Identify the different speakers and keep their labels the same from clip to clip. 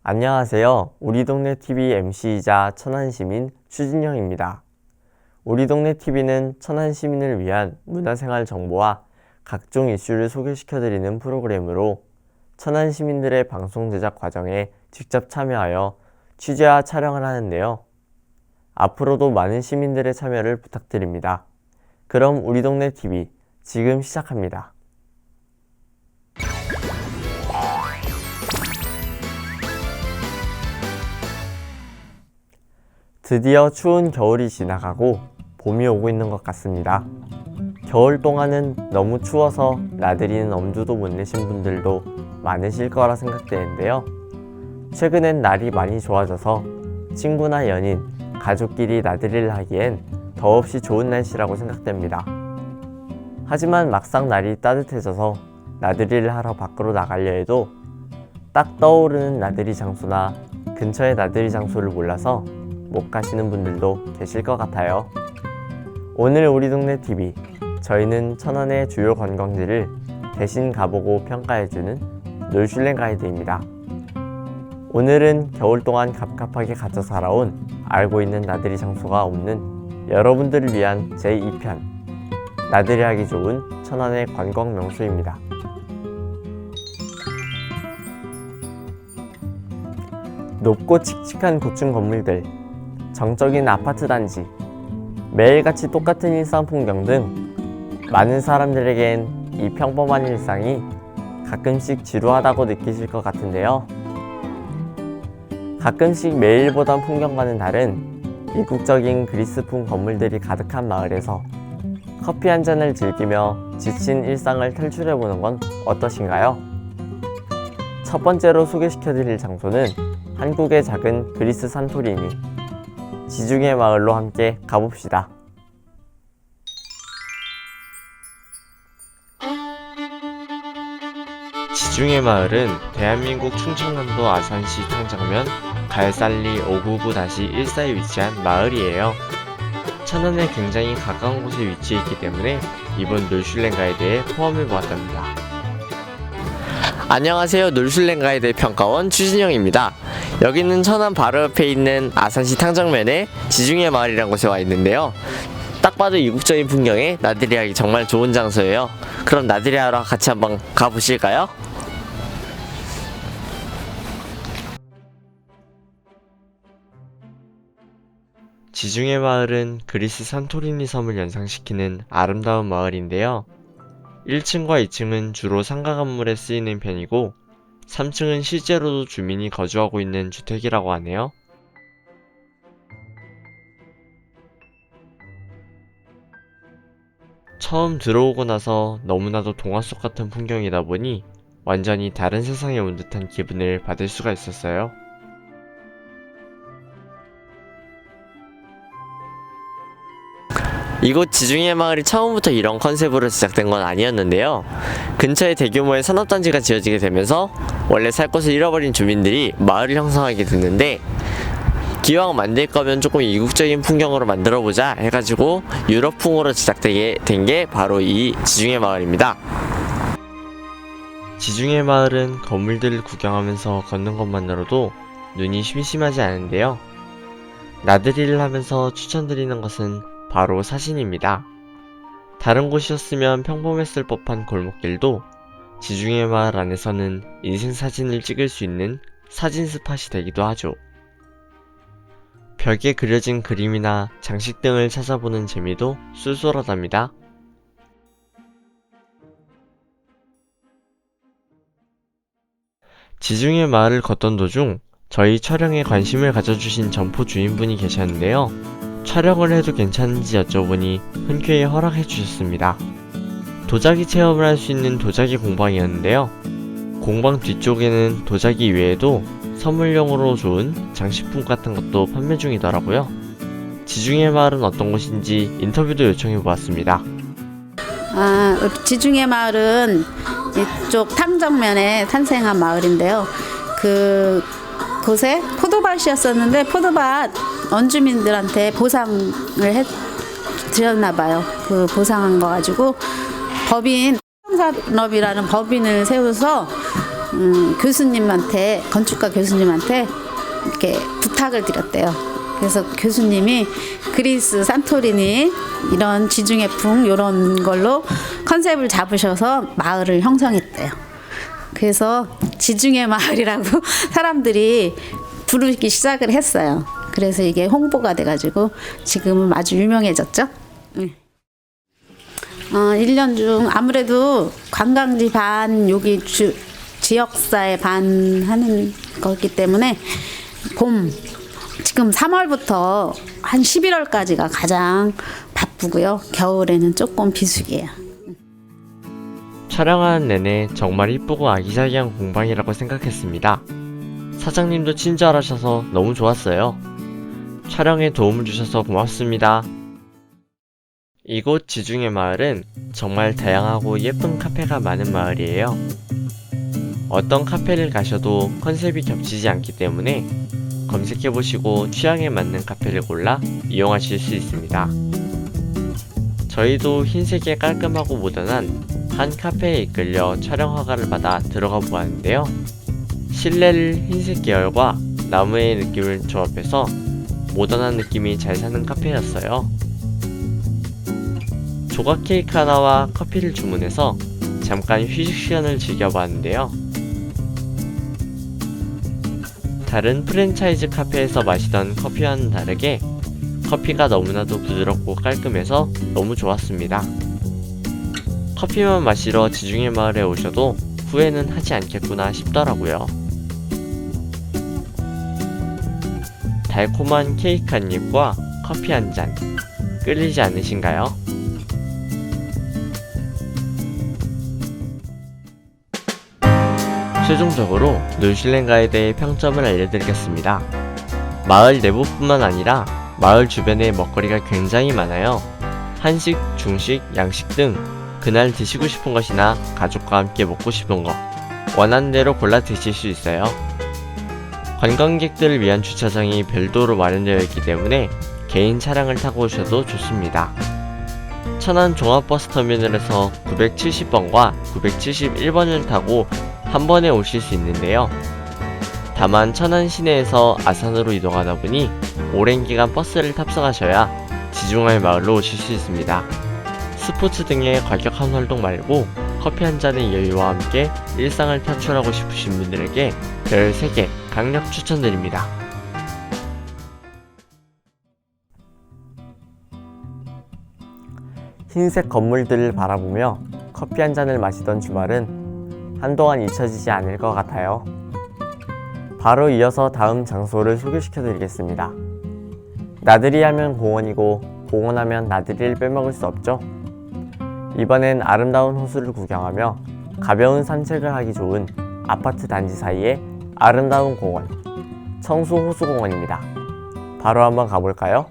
Speaker 1: 안녕하세요. 우리 동네 TV MC이자 천안시민 추진영입니다. 우리 동네 TV는 천안 시민을 위한 문화생활 정보와 각종 이슈를 소개시켜드리는 프로그램으로 천안 시민들의 방송 제작 과정에 직접 참여하여 취재와 촬영을 하는데요. 앞으로도 많은 시민들의 참여를 부탁드립니다. 그럼 우리 동네 TV 지금 시작합니다. 드디어 추운 겨울이 지나가고 봄이 오고 있는 것 같습니다. 겨울 동안은 너무 추워서 나들이는 엄두도 못 내신 분들도 많으실 거라 생각되는데요. 최근엔 날이 많이 좋아져서 친구나 연인, 가족끼리 나들이를 하기엔 더없이 좋은 날씨라고 생각됩니다. 하지만 막상 날이 따뜻해져서 나들이를 하러 밖으로 나가려 해도 딱 떠오르는 나들이 장소나 근처의 나들이 장소를 몰라서 못 가시는 분들도 계실 것 같아요. 오늘 우리 동네 TV, 저희는 천안의 주요 관광지를 대신 가보고 평가해주는 놀슐랭 가이드입니다. 오늘은 겨울 동안 갑갑하게 갇혀 살아온 알고 있는 나들이 장소가 없는 여러분들을 위한 제2편, 나들이 하기 좋은 천안의 관광 명소입니다. 높고 칙칙한 고층 건물들, 정적인 아파트 단지, 매일같이 똑같은 일상 풍경 등 많은 사람들에겐 이 평범한 일상이 가끔씩 지루하다고 느끼실 것 같은데요. 가끔씩 매일보던 풍경과는 다른 이국적인 그리스풍 건물들이 가득한 마을에서 커피 한 잔을 즐기며 지친 일상을 탈출해보는 건 어떠신가요? 첫 번째로 소개시켜드릴 장소는 한국의 작은 그리스 산토리니, 지중해 마을로 함께 가봅시다. 지중해 마을은 대한민국 충청남도 아산시 탕정면 갈살리 599-14에 위치한 마을이에요. 천안에 굉장히 가까운 곳에 위치해 있기 때문에 이번 놀슐랭 가이드에 포함해 보았답니다. 안녕하세요. 놀슐랭 가이드의 평가원 추진영입니다. 여기는 천안 바로 옆에 있는 아산시 탕정면의 지중해 마을이라는 곳에 와 있는데요. 딱 봐도 이국적인 풍경에 나들이 하기 정말 좋은 장소예요. 그럼 나들이 하러 같이 한번 가보실까요? 지중해 마을은 그리스 산토리니 섬을 연상시키는 아름다운 마을인데요. 1층과 2층은 주로 상가 건물에 쓰이는 편이고 3층은 실제로도 주민이 거주하고 있는 주택이라고 하네요. 처음 들어오고 나서 너무나도 동화 속 같은 풍경이다 보니 완전히 다른 세상에 온 듯한 기분을 받을 수가 있었어요. 이곳 지중해 마을이 처음부터 이런 컨셉으로 제작된 건 아니었는데요. 근처에 대규모의 산업단지가 지어지게 되면서 원래 살 곳을 잃어버린 주민들이 마을을 형성하게 됐는데, 기왕 만들 거면 조금 이국적인 풍경으로 만들어보자 해가지고 유럽풍으로 제작되게 된 게 바로 이 지중해 마을입니다. 지중해 마을은 건물들을 구경하면서 걷는 것만으로도 눈이 심심하지 않은데요. 나들이를 하면서 추천드리는 것은 바로 사진입니다. 다른 곳이었으면 평범했을 법한 골목길도 지중해 마을 안에서는 인생 사진을 찍을 수 있는 사진 스팟이 되기도 하죠. 벽에 그려진 그림이나 장식 등을 찾아보는 재미도 쏠쏠하답니다. 지중해 마을을 걷던 도중 저희 촬영에 관심을 가져주신 점포 주인분이 계셨는데요. 촬영을 해도 괜찮은지 여쭤보니 흔쾌히 허락해 주셨습니다. 도자기 체험을 할 수 있는 도자기 공방이었는데요. 공방 뒤쪽에는 도자기 외에도 선물용으로 좋은 장식품 같은 것도 판매 중이더라고요. 지중해 마을은 어떤 곳인지 인터뷰도 요청해 보았습니다.
Speaker 2: 지중해 마을은 이쪽 탕정면에 탄생한 마을인데요. 그곳에 포도밭이었었는데 포도밭 원주민들한테 보상을 드렸나봐요. 그 보상한 거 가지고 법인 산업이라는 법인을 세워서 교수님한테, 건축가 교수님한테 이렇게 부탁을 드렸대요. 그래서 교수님이 그리스 산토리니 이런 지중해풍 이런 걸로 컨셉을 잡으셔서 마을을 형성했대요. 그래서 지중해 마을이라고 사람들이 부르기 시작을 했어요. 그래서 이게 홍보가 돼가지고 지금은 아주 유명해졌죠. 1년 중 아무래도 관광지 반, 여기 지역사회 반 하는 거기 때문에 지금 3월부터 한 11월까지가 가장 바쁘고요. 겨울에는 조금 비수기예요.
Speaker 1: 촬영하는 내내 정말 이쁘고 아기자기한 공방이라고 생각했습니다. 사장님도 친절하셔서 너무 좋았어요. 촬영에 도움을 주셔서 고맙습니다. 이곳 지중해 마을은 정말 다양하고 예쁜 카페가 많은 마을이에요. 어떤 카페를 가셔도 컨셉이 겹치지 않기 때문에 검색해보시고 취향에 맞는 카페를 골라 이용하실 수 있습니다. 저희도 흰색의 깔끔하고 모던한 한 카페에 이끌려 촬영 허가를 받아 들어가 보았는데요. 실내를 흰색 계열과 나무의 느낌을 조합해서 모던한 느낌이 잘 사는 카페였어요. 조각 케이크 하나와 커피를 주문해서 잠깐 휴식 시간을 즐겨봤는데요. 다른 프랜차이즈 카페에서 마시던 커피와는 다르게 커피가 너무나도 부드럽고 깔끔해서 너무 좋았습니다. 커피만 마시러 지중해 마을에 오셔도 후회는 하지 않겠구나 싶더라고요. 달콤한 케이크 한 입과 커피 한 잔, 끌리지 않으신가요? 최종적으로 뉴질랜드에 대해 평점을 알려드리겠습니다. 마을 내부뿐만 아니라 마을 주변에 먹거리가 굉장히 많아요. 한식, 중식, 양식 등 그날 드시고 싶은 것이나 가족과 함께 먹고 싶은 것 원하는 대로 골라 드실 수 있어요. 관광객들을 위한 주차장이 별도로 마련되어 있기 때문에 개인 차량을 타고 오셔도 좋습니다. 천안 종합버스터미널에서 970번과 971번을 타고 한 번에 오실 수 있는데요. 다만 천안 시내에서 아산으로 이동하다 보니 오랜 기간 버스를 탑승하셔야 지중해 마을로 오실 수 있습니다. 스포츠 등의 과격한 활동 말고 커피 한 잔의 여유와 함께 일상을 탈출하고 싶으신 분들에게 별 3개 강력 추천드립니다. 흰색 건물들을 바라보며 커피 한 잔을 마시던 주말은 한동안 잊혀지지 않을 것 같아요. 바로 이어서 다음 장소를 소개시켜 드리겠습니다. 나들이 하면 공원이고 공원하면 나들이를 빼먹을 수 없죠. 이번엔 아름다운 호수를 구경하며 가벼운 산책을 하기 좋은 아파트 단지 사이의 아름다운 공원, 청수호수공원입니다. 바로 한번 가볼까요?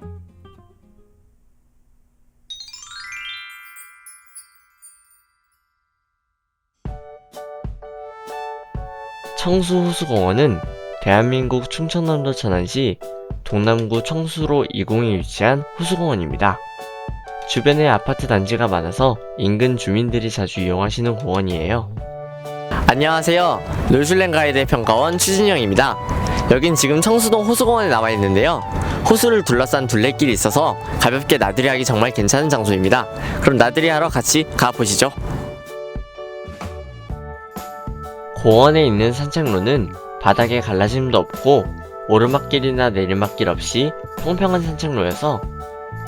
Speaker 1: 청수호수공원은 대한민국 충청남도 천안시 동남구 청수로 2공에 위치한 호수공원입니다. 주변에 아파트 단지가 많아서 인근 주민들이 자주 이용하시는 공원이에요. 안녕하세요. 뉴질랜드 가이드 평가원 추진영입니다. 여긴 지금 청수동 호수공원에 나와 있는데요. 호수를 둘러싼 둘레길이 있어서 가볍게 나들이하기 정말 괜찮은 장소입니다. 그럼 나들이하러 같이 가보시죠. 공원에 있는 산책로는 바닥에 갈라짐도 없고 오르막길이나 내리막길 없이 평평한 산책로여서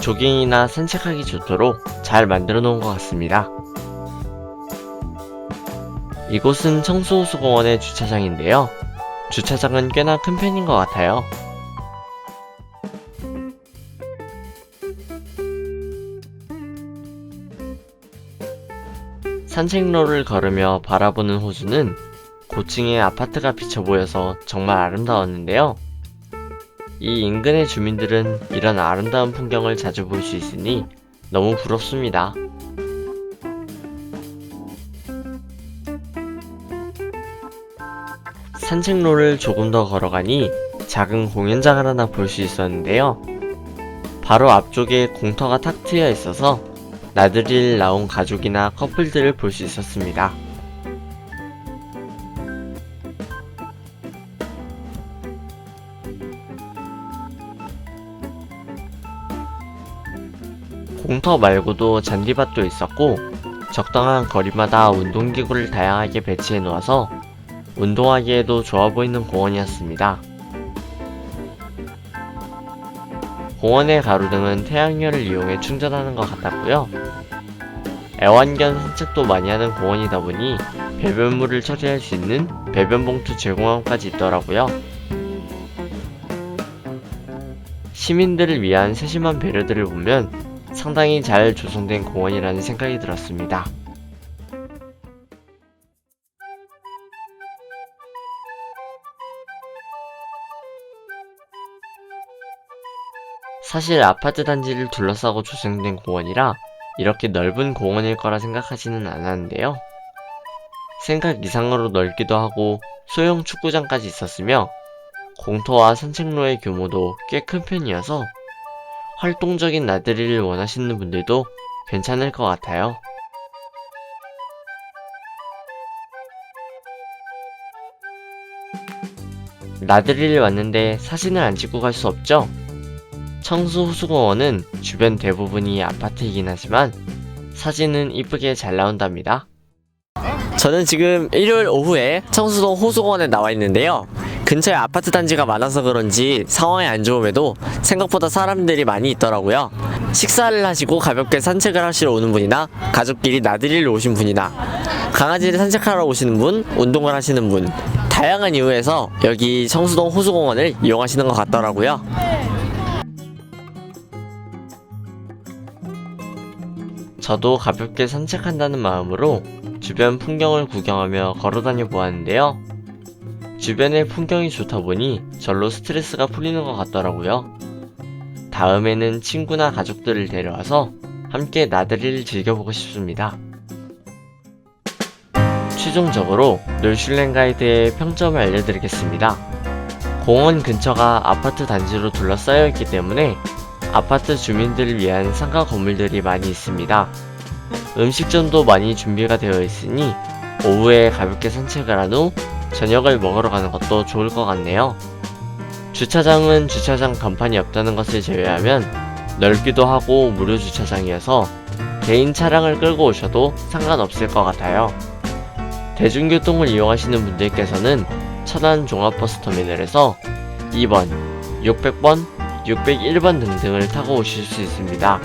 Speaker 1: 조깅이나 산책하기 좋도록 잘 만들어 놓은 것 같습니다. 이곳은 청수호수공원의 주차장인데요. 주차장은 꽤나 큰 편인 것 같아요. 산책로를 걸으며 바라보는 호수는 고층의 아파트가 비쳐 보여서 정말 아름다웠는데요. 이 인근의 주민들은 이런 아름다운 풍경을 자주 볼 수 있으니 너무 부럽습니다. 산책로를 조금 더 걸어가니 작은 공연장을 하나 볼 수 있었는데요. 바로 앞쪽에 공터가 탁 트여 있어서 나들이를 나온 가족이나 커플들을 볼 수 있었습니다. 공터 말고도 잔디밭도 있었고 적당한 거리마다 운동기구를 다양하게 배치해 놓아서 운동하기에도 좋아 보이는 공원이었습니다. 공원의 가로등은 태양열을 이용해 충전하는 것 같았고요. 애완견 산책도 많이 하는 공원이다 보니 배변물을 처리할 수 있는 배변봉투 제공함까지 있더라고요. 시민들을 위한 세심한 배려들을 보면 상당히 잘 조성된 공원이라는 생각이 들었습니다. 사실 아파트 단지를 둘러싸고 조성된 공원이라 이렇게 넓은 공원일 거라 생각하지는 않았는데요. 생각 이상으로 넓기도 하고 소형 축구장까지 있었으며 공터와 산책로의 규모도 꽤 큰 편이어서 활동적인 나들이를 원하시는 분들도 괜찮을 것 같아요. 나들이를 왔는데 사진을 안 찍고 갈 수 없죠? 청수호수공원은 주변 대부분이 아파트이긴 하지만 사진은 이쁘게 잘 나온답니다. 저는 지금 일요일 오후에 청수동 호수공원에 나와 있는데요. 근처에 아파트 단지가 많아서 그런지 상황이 안 좋음에도 생각보다 사람들이 많이 있더라고요. 식사를 하시고 가볍게 산책을 하시러 오는 분이나 가족끼리 나들이를 오신 분이나 강아지를 산책하러 오시는 분, 운동을 하시는 분, 다양한 이유에서 여기 청수동 호수공원을 이용하시는 것 같더라고요. 저도 가볍게 산책한다는 마음으로 주변 풍경을 구경하며 걸어다녀 보았는데요. 주변의 풍경이 좋다 보니 절로 스트레스가 풀리는 것 같더라고요. 다음에는 친구나 가족들을 데려와서 함께 나들이를 즐겨보고 싶습니다. 최종적으로 놀슐랭 가이드의 평점을 알려드리겠습니다. 공원 근처가 아파트 단지로 둘러싸여 있기 때문에 아파트 주민들을 위한 상가 건물들이 많이 있습니다. 음식점도 많이 준비가 되어 있으니 오후에 가볍게 산책을 한 후 저녁을 먹으러 가는 것도 좋을 것 같네요. 주차장은 주차장 간판이 없다는 것을 제외하면 넓기도 하고 무료 주차장이어서 개인 차량을 끌고 오셔도 상관없을 것 같아요. 대중교통을 이용하시는 분들께서는 천안 종합버스터미널에서 2번, 600번, 601번 등등을 타고 오실 수 있습니다.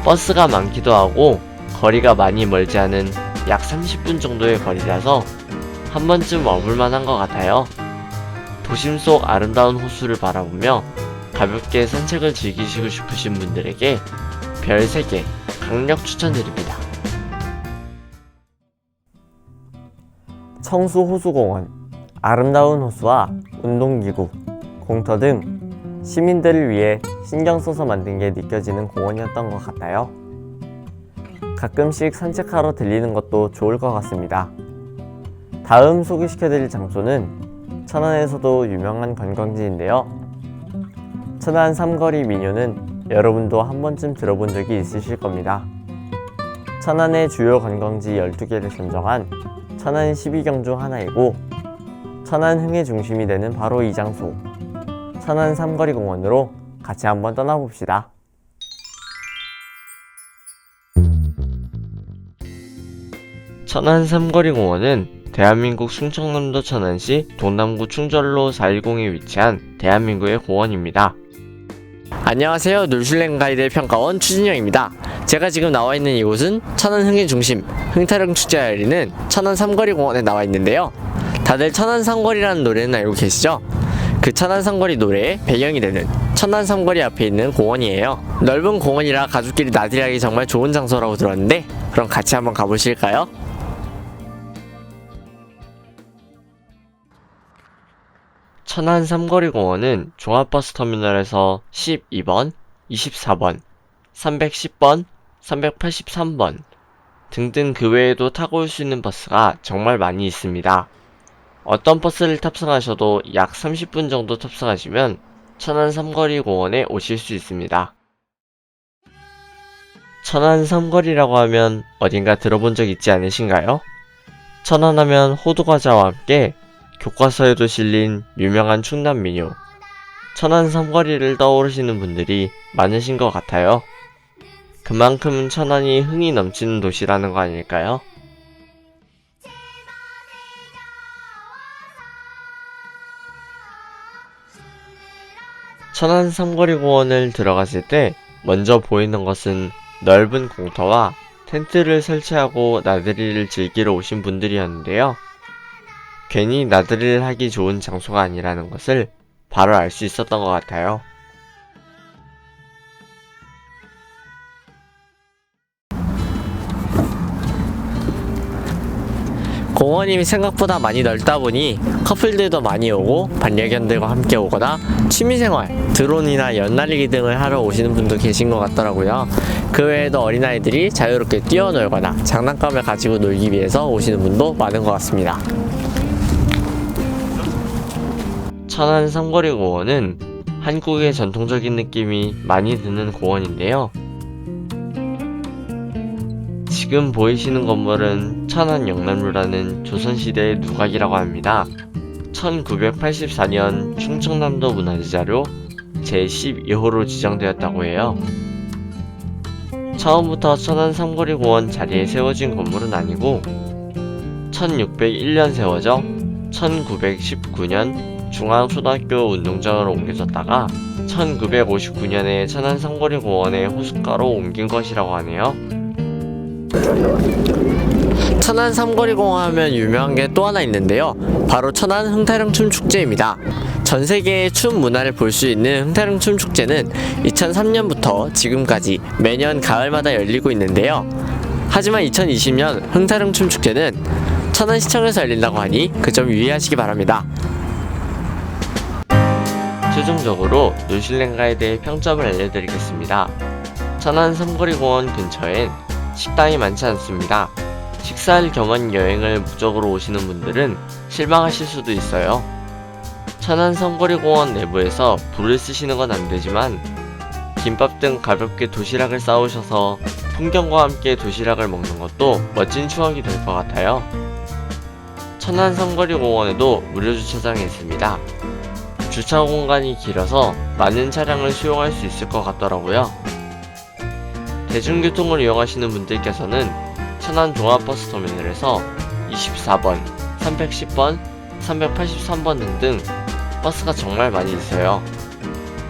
Speaker 1: 버스가 많기도 하고 거리가 많이 멀지 않은 약 30분 정도의 거리라서 한 번쯤 와볼 만한 것 같아요. 도심 속 아름다운 호수를 바라보며 가볍게 산책을 즐기시고 싶으신 분들에게 별 3개 강력 추천드립니다.
Speaker 3: 청수호수공원, 아름다운 호수와 운동기구, 공터 등 시민들을 위해 신경 써서 만든 게 느껴지는 공원이었던 것 같아요. 가끔씩 산책하러 들리는 것도 좋을 것 같습니다. 다음 소개시켜드릴 장소는 천안에서도 유명한 관광지인데요. 천안 삼거리 민요는 여러분도 한 번쯤 들어본 적이 있으실 겁니다. 천안의 주요 관광지 12개를 선정한 천안 12경 중 하나이고 천안 흥의 중심이 되는 바로 이 장소 천안 삼거리 공원으로 같이 한번 떠나봅시다.
Speaker 1: 천안 삼거리 공원은 대한민국 충청남도 천안시 동남구 충절로 410에 위치한 대한민국의 공원입니다.
Speaker 3: 안녕하세요. 놀슐랭 가이드의 평가원 추진영입니다. 제가 지금 나와 있는 이곳은 천안 흥의 중심, 흥타령 축제가 열리는 천안 삼거리 공원에 나와 있는데요. 다들 천안 삼거리라는 노래는 알고 계시죠? 그 천안 삼거리 노래의 배경이 되는 천안 삼거리 앞에 있는 공원이에요. 넓은 공원이라 가족끼리 나들이하기 정말 좋은 장소라고 들었는데 그럼 같이 한번 가보실까요?
Speaker 1: 천안 삼거리 공원은 종합버스터미널에서 12번, 24번, 310번, 383번 등등 그 외에도 타고 올 수 있는 버스가 정말 많이 있습니다. 어떤 버스를 탑승하셔도 약 30분 정도 탑승하시면 천안 삼거리 공원에 오실 수 있습니다. 천안 삼거리라고 하면 어딘가 들어본 적 있지 않으신가요? 천안하면 호두과자와 함께 교과서에도 실린 유명한 충남 민요 천안 삼거리를 떠오르시는 분들이 많으신 것 같아요.
Speaker 3: 그만큼 천안이 흥이 넘치는 도시라는 거 아닐까요? 천안 삼거리 공원을 들어갔을 때 먼저 보이는 것은 넓은 공터와 텐트를 설치하고 나들이를 즐기러 오신 분들이었는데요. 괜히 나들이를 하기 좋은 장소가 아니라는 것을 바로 알 수 있었던 것 같아요. 공원이 생각보다 많이 넓다 보니 커플들도 많이 오고 반려견들과 함께 오거나 취미생활, 드론이나 연날리기 등을 하러 오시는 분도 계신 것 같더라고요. 그 외에도 어린아이들이 자유롭게 뛰어놀거나 장난감을 가지고 놀기 위해서 오시는 분도 많은 것 같습니다. 천안 삼거리 공원은 한국의 전통적인 느낌이 많이 드는 공원인데요. 지금 보이시는 건물은 천안 영남루라는 조선시대의 누각이라고 합니다. 1984년 충청남도 문화재자료 제12호로 지정되었다고 해요. 처음부터 천안 삼거리 공원 자리에 세워진 건물은 아니고 1601년 세워져 1919년 중앙초등학교 운동장으로 옮겨졌다가 1959년에 천안 삼거리 공원의 호숫가로 옮긴 것이라고 하네요. 천안 삼거리 공원 하면 유명한 게 또 하나 있는데요. 바로 천안 흥타령 춤축제입니다. 전 세계의 춤 문화를 볼 수 있는 흥타령 춤축제는 2003년부터 지금까지 매년 가을마다 열리고 있는데요. 하지만 2020년 흥타령 춤축제는 천안시청에서 열린다고 하니 그 점 유의하시기 바랍니다. 최종적으로 놀실랭가에 대해 평점을 알려드리겠습니다. 천안 삼거리 공원 근처엔 식당이 많지 않습니다. 식사할 겸한 여행을 목적으로 오시는 분들은 실망하실 수도 있어요. 천안 삼거리 공원 내부에서 불을 쓰시는 건 안 되지만 김밥 등 가볍게 도시락을 싸오셔서 풍경과 함께 도시락을 먹는 것도 멋진 추억이 될 것 같아요. 천안 삼거리 공원에도 무료 주차장이 있습니다. 주차 공간이 길어서 많은 차량을 수용할 수 있을 것 같더라고요. 대중교통을 이용하시는 분들께서는 천안 종합버스터미널에서 24번, 310번, 383번 등등 버스가 정말 많이 있어요.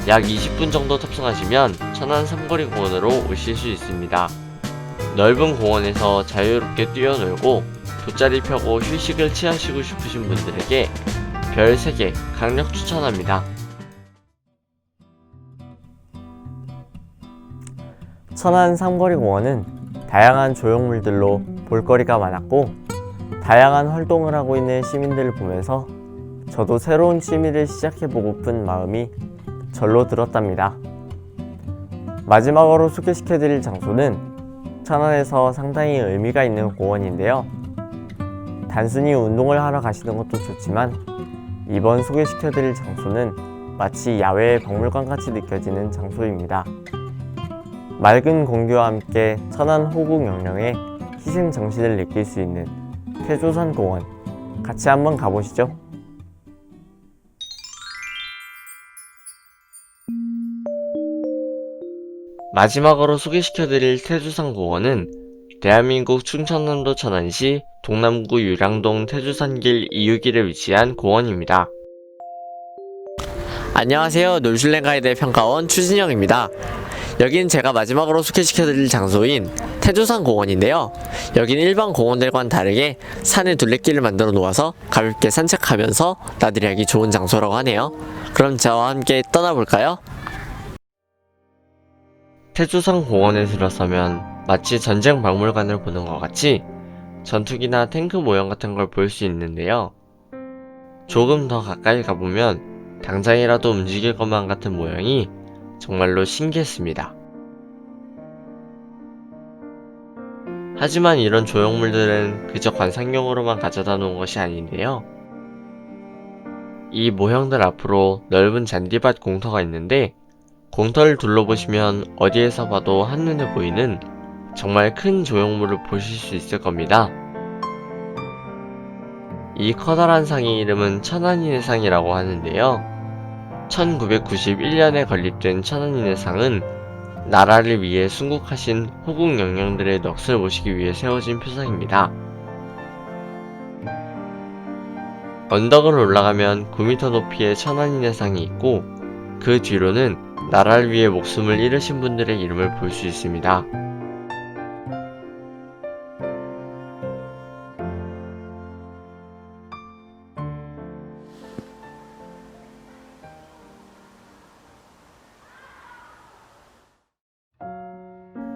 Speaker 3: 약 20분 정도 탑승하시면 천안 삼거리 공원으로 오실 수 있습니다. 넓은 공원에서 자유롭게 뛰어놀고 돗자리 펴고 휴식을 취하시고 싶으신 분들에게 별 3개 강력 추천합니다.
Speaker 1: 천안 삼거리 공원은 다양한 조형물들로 볼거리가 많았고 다양한 활동을 하고 있는 시민들을 보면서 저도 새로운 취미를 시작해보고픈 마음이 절로 들었답니다. 마지막으로 소개시켜드릴 장소는 천안에서 상당히 의미가 있는 공원인데요. 단순히 운동을 하러 가시는 것도 좋지만 이번 소개시켜드릴 장소는 마치 야외 박물관같이 느껴지는 장소입니다. 맑은 공기와 함께 천안 호국 영령의 희생 정신을 느낄 수 있는 태조산 공원, 같이 한번 가보시죠.
Speaker 3: 마지막으로 소개시켜드릴 태조산 공원은 대한민국 충청남도 천안시 동남구 유량동 태조산길 261에 위치한 공원입니다. 안녕하세요. 놀슐랭 가이드의 평가원 추진영입니다. 여긴 제가 마지막으로 소개시켜드릴 장소인 태조산 공원인데요. 여긴 일반 공원들과는 다르게 산에 둘레길을 만들어 놓아서 가볍게 산책하면서 나들이하기 좋은 장소라고 하네요. 그럼 저와 함께 떠나볼까요? 태조산 공원에 들어서면 마치 전쟁 박물관을 보는 것 같이 전투기나 탱크 모형 같은 걸 볼 수 있는데요. 조금 더 가까이 가보면 당장이라도 움직일 것만 같은 모형이 정말로 신기했습니다. 하지만 이런 조형물들은 그저 관상용으로만 가져다 놓은 것이 아닌데요. 이 모형들 앞으로 넓은 잔디밭 공터가 있는데 공터를 둘러보시면 어디에서 봐도 한눈에 보이는 정말 큰 조형물을 보실 수 있을 겁니다. 이 커다란 상의 이름은 천안인의 상이라고 하는데요. 1991년에 건립된 천안인의 상은 나라를 위해 순국하신 호국 영령들의 넋을 모시기 위해 세워진 표상입니다. 언덕을 올라가면 9m 높이의 천안인해상이 있고 그 뒤로는 나라를 위해 목숨을 잃으신 분들의 이름을 볼 수 있습니다.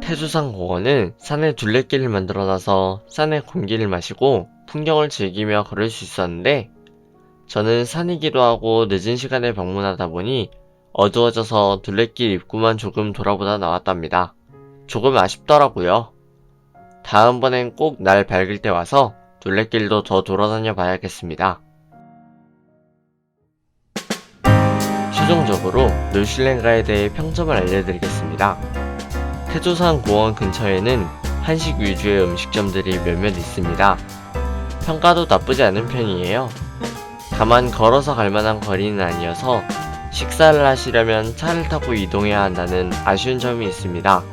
Speaker 3: 태수산 공원은 산에 둘레길을 만들어놔서 산의 공기를 마시고 풍경을 즐기며 걸을 수 있었는데 저는 산이기도 하고 늦은 시간에 방문하다 보니 어두워져서 둘레길 입구만 조금 돌아보다 나왔답니다. 조금 아쉽더라고요. 다음번엔 꼭 날 밝을 때 와서 둘레길도 더 돌아다녀 봐야겠습니다. 최종적으로 놀슐랭가에 대해 평점을 알려드리겠습니다. 태조산 공원 근처에는 한식 위주의 음식점들이 몇몇 있습니다. 평가도 나쁘지 않은 편이에요. 다만 걸어서 갈만한 거리는 아니어서 식사를 하시려면 차를 타고 이동해야 한다는 아쉬운 점이 있습니다.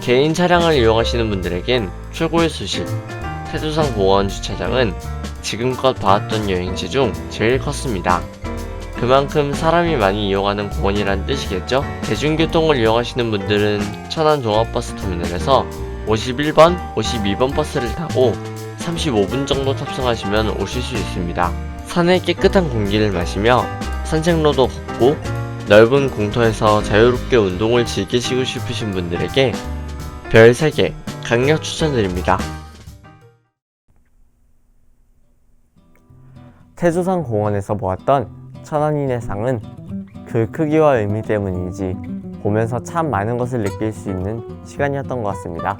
Speaker 3: 개인 차량을 이용하시는 분들에겐 최고의 소식, 태조산 공원 주차장은 지금껏 봐왔던 여행지 중 제일 컸습니다. 그만큼 사람이 많이 이용하는 공원이란 뜻이겠죠? 대중교통을 이용하시는 분들은 천안종합버스터미널에서 51번, 52번 버스를 타고 35분 정도 탑승하시면 오실 수 있습니다. 산의 깨끗한 공기를 마시며 산책로도 걷고 넓은 공터에서 자유롭게 운동을 즐기시고 싶으신 분들에게 별 3개 강력 추천드립니다.
Speaker 1: 태조산 공원에서 보았던 천안인해상은 그 크기와 의미 때문인지 보면서 참 많은 것을 느낄 수 있는 시간이었던 것 같습니다.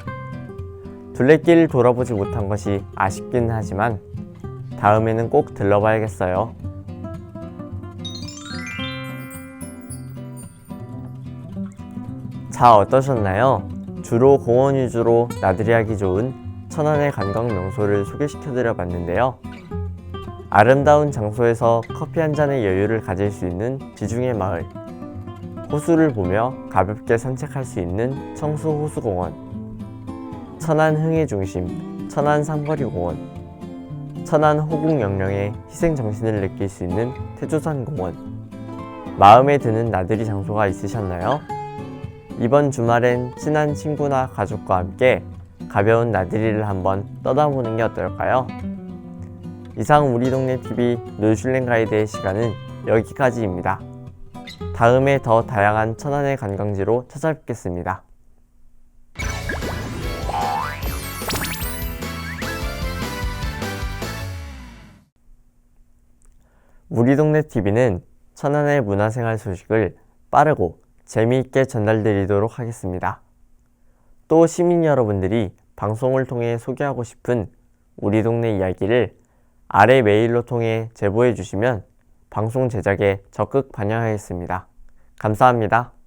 Speaker 1: 둘레길을 돌아보지 못한 것이 아쉽긴 하지만 다음에는 꼭 들러봐야겠어요. 자, 어떠셨나요? 주로 공원 위주로 나들이 하기 좋은 천안의 관광 명소를 소개시켜드려 봤는데요. 아름다운 장소에서 커피 한 잔의 여유를 가질 수 있는 지중해 마을, 호수를 보며 가볍게 산책할 수 있는 청수호수공원, 천안 흥의 중심 천안 삼거리공원, 천안 호국 영령의 희생정신을 느낄 수 있는 태조산공원. 마음에 드는 나들이 장소가 있으셨나요? 이번 주말엔 친한 친구나 가족과 함께 가벼운 나들이를 한번 떠나보는 게 어떨까요? 이상 우리 동네 TV 놀슐랭 가이드의 시간은 여기까지입니다. 다음에 더 다양한 천안의 관광지로 찾아뵙겠습니다. 우리 동네 TV는 천안의 문화생활 소식을 빠르고 재미있게 전달드리도록 하겠습니다. 또 시민 여러분들이 방송을 통해 소개하고 싶은 우리 동네 이야기를 아래 메일로 통해 제보해 주시면 방송 제작에 적극 반영하겠습니다. 감사합니다.